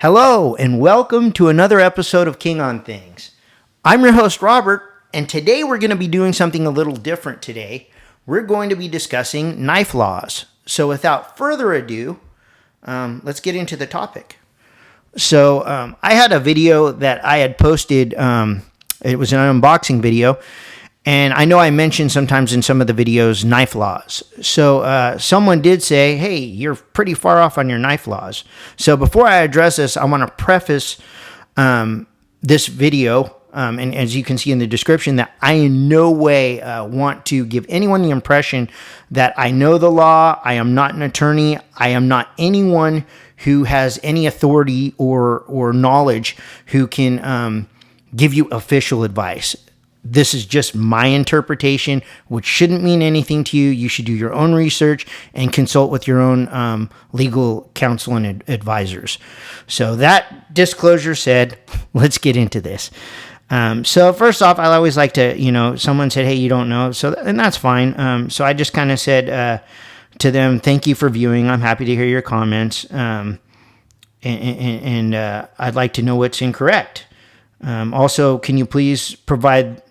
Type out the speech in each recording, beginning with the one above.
Hello, and welcome to another episode of King on Things. I'm your host, Robert, and today we're going to be doing something a little different today. We're going to be discussing knife laws. So without further ado, let's get into the topic. So I had a video that I had posted. It was an unboxing video. And I know I mentioned sometimes in some of the videos knife laws. So someone did say, hey, you're pretty far off on your knife laws. So before I address this, I want to preface this video, and as you can see in the description, that I in no way want to give anyone the impression that I know the law. I am not an attorney. I am not anyone who has any authority or knowledge who can give you official advice. This is just my interpretation, which shouldn't mean anything to you. You should do your own research and consult with your own legal counsel and advisors. So that disclosure said, let's get into this. So first off, I always like to, someone said, hey, you don't know. And that's fine. So I just kind of said to them, thank you for viewing. I'm happy to hear your comments. And I'd like to know what's incorrect. Also, can you please provide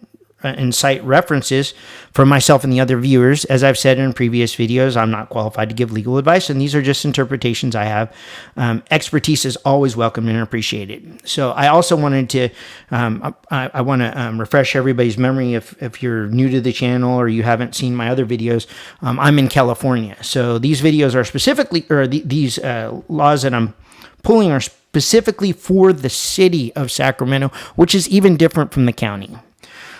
and cite references for myself and the other viewers? As I've said in previous videos, I'm not qualified to give legal advice, and these are just interpretations I have. Expertise is always welcome and appreciated. So I also wanted to, I want to refresh everybody's memory if you're new to the channel or you haven't seen my other videos. I'm in California. So these videos are specifically, or these laws that I'm pulling are specifically for the city of Sacramento, which is even different from the county.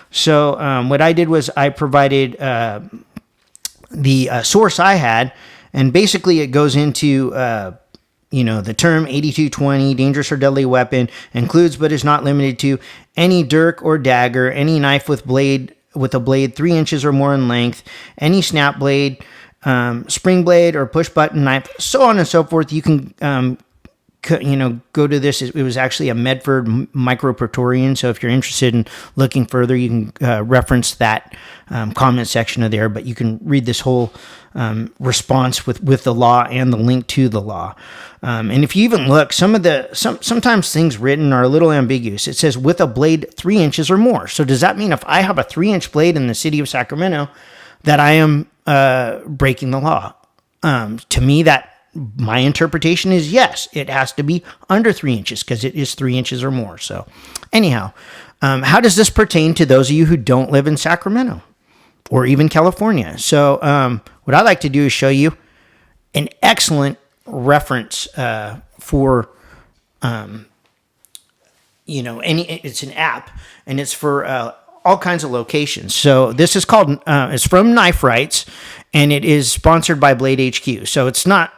So what I did was I provided the source I had, and basically it goes into, the term 8220, dangerous or deadly weapon, includes but is not limited to any dirk or dagger, any knife with a blade 3 inches or more in length, any snap blade, spring blade or push button knife, so on and so forth. You can go to this. It was actually a Medford Micro Praetorian. So if you're interested in looking further, you can reference that comment section of there. But you can read this whole response with the law and the link to the law. And if you even look, sometimes things written are a little ambiguous. It says with a blade 3 inches or more. So does that mean if I have a 3-inch blade in the city of Sacramento that I am breaking the law? To me, my interpretation is yes, it has to be under 3 inches because it is 3 inches or more. So anyhow, how does this pertain to those of you who don't live in Sacramento or even California? So what I like to do is show you an excellent reference for, it's an app and it's for all kinds of locations. So this is called, it's from Knife Rights, and it is sponsored by Blade HQ. So it's not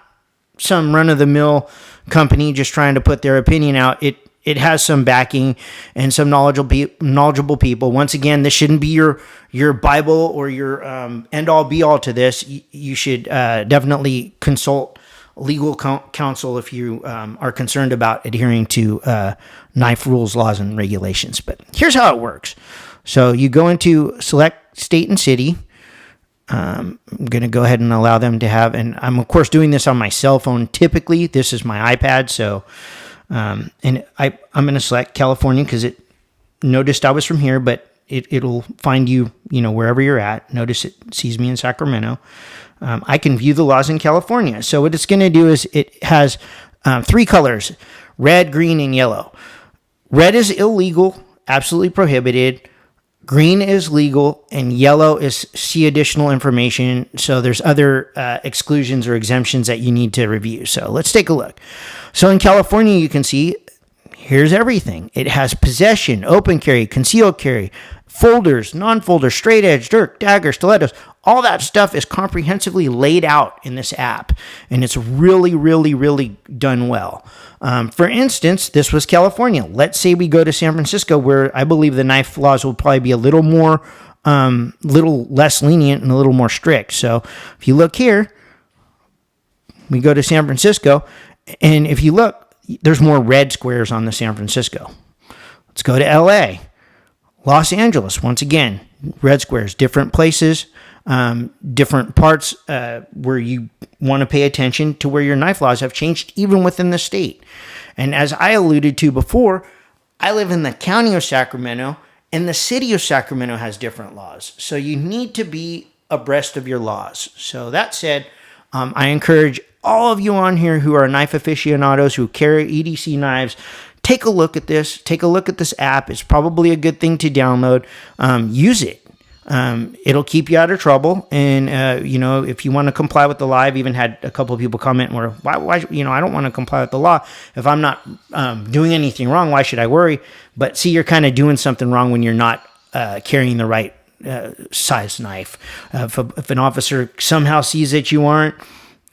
some run-of-the-mill company just trying to put their opinion out. It has some backing and some knowledgeable people. Once again, this shouldn't be your Bible or your end-all be-all to this. You should definitely consult legal counsel if you are concerned about adhering to knife rules, laws, and regulations. But here's how it works. So you go into select state and city. I'm going to go ahead and allow them to have, and I'm of course doing this on my cell phone. Typically, this is my iPad. So, and I'm going to select California because it noticed I was from here, but it'll find you, wherever you're at. Notice it sees me in Sacramento. I can view the laws in California. So what it's going to do is it has 3 colors: red, green, and yellow. Red is illegal, absolutely prohibited. Green is legal, and yellow is see additional information. So there's other exclusions or exemptions that you need to review. So let's take a look. So in California, you can see here's everything. It has possession, open carry, concealed carry, folders, non-folders, straight edge, dirk, dagger, stilettos. All that stuff is comprehensively laid out in this app, and it's really, really, really done well. For instance, this was California. Let's say we go to San Francisco, where I believe the knife laws will probably be a little more, little less lenient and a little more strict. So if you look here, we go to San Francisco, and if you look, there's more red squares on the San Francisco. Let's go to LA. Los Angeles, once again, red squares, different places, different parts where you want to pay attention to where your knife laws have changed even within the state. And as I alluded to before, I live in the county of Sacramento, and the city of Sacramento has different laws. So you need to be abreast of your laws. So that said, I encourage all of you on here who are knife aficionados who carry EDC knives, take a look at this. Take a look at this app. It's probably a good thing to download. Use it. It'll keep you out of trouble. And, if you want to comply with the law, I've even had a couple of people comment where, why, I don't want to comply with the law. If I'm not doing anything wrong, why should I worry? But see, you're kind of doing something wrong when you're not carrying the right size knife. If an officer somehow sees that you aren't,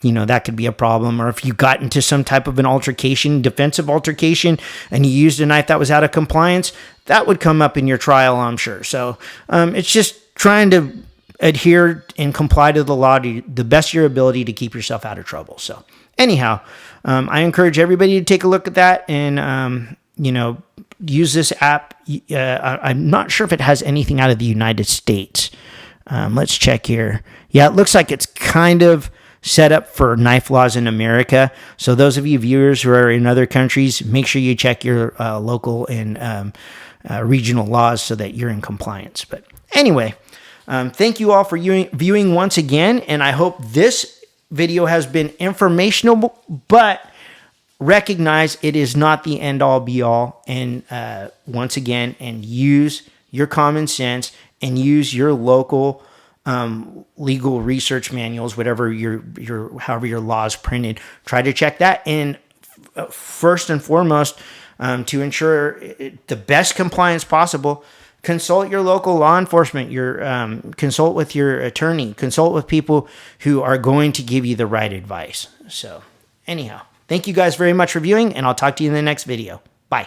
that could be a problem. Or if you got into some type of an altercation, defensive altercation, and you used a knife that was out of compliance, that would come up in your trial, I'm sure. So it's just trying to adhere and comply to the law to the best of your ability to keep yourself out of trouble. So anyhow, I encourage everybody to take a look at that and, use this app. I'm not sure if it has anything out of the United States. Let's check here. Yeah, it looks like it's kind of set up for knife laws in America. So those of you viewers who are in other countries, make sure you check your local and regional laws so that you're in compliance. But anyway, thank you all for viewing once again, and I hope this video has been informational, but recognize it is not the end-all be-all. And once again, and use your common sense and use your local legal research manuals, whatever however your law is printed. Try to check that. And first and foremost, to ensure the best compliance possible, consult your local law enforcement, consult with your attorney, consult with people who are going to give you the right advice. So anyhow, thank you guys very much for viewing, and I'll talk to you in the next video. Bye.